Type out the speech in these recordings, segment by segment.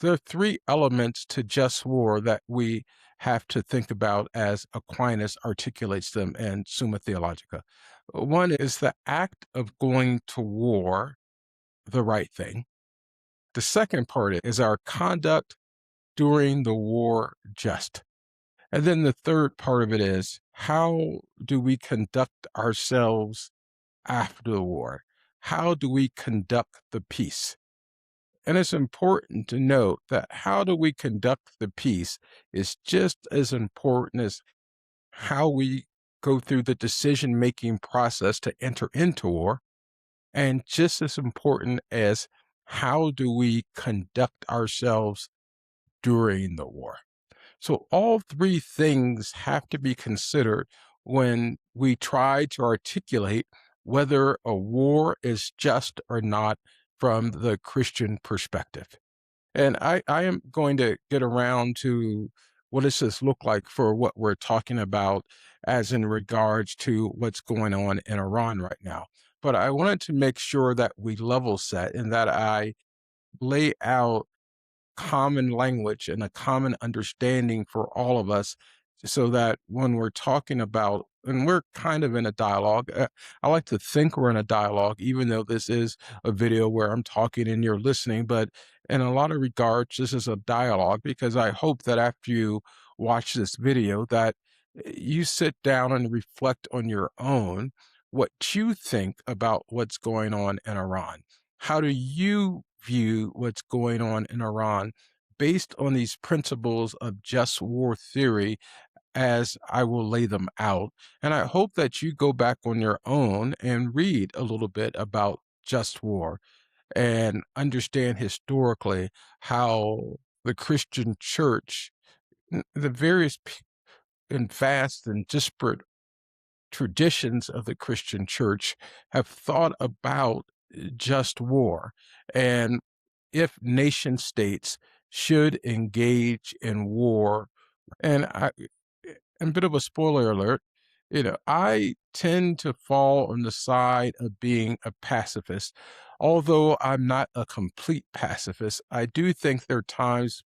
There are three elements to just war that we have to think about as Aquinas articulates them in Summa Theologica. One is the act of going to war, the right thing. The second part is our conduct during the war just. And then the third part of it is how do we conduct ourselves after the war? How do we conduct the peace? And it's important to note that how do we conduct the peace is just as important as how we go through the decision-making process to enter into war, and just as important as how do we conduct ourselves during the war. So all three things have to be considered when we try to articulate whether a war is just or not from the Christian perspective. And I am going to get around to what does this look like for what we're talking about as in regards to what's going on in Iran right now. But I wanted to make sure that we level set and that I lay out common language and a common understanding for all of us so that when we're talking about, and we're kind of in a dialogue, I like to think we're in a dialogue, even though this is a video where I'm talking and you're listening, but in a lot of regards, this is a dialogue because I hope that after you watch this video that you sit down and reflect on your own what you think about what's going on in Iran. How do you view what's going on in Iran based on these principles of just war theory as I will lay them out? And I hope that you go back on your own and read a little bit about just war and understand historically how the Christian church, the various and vast and disparate traditions of the Christian church have thought about just war and if nation states should engage in war. And a bit of a spoiler alert, I tend to fall on the side of being a pacifist. Although I'm not a complete pacifist, I do think there are times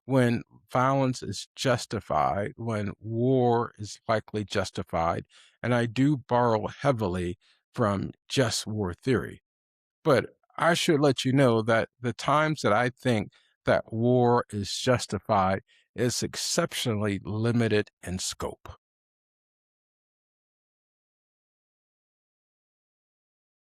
when violence is justified, when war is likely justified, and I do borrow heavily from just war theory. But I should let you know that the times that I think that war is justified is exceptionally limited in scope.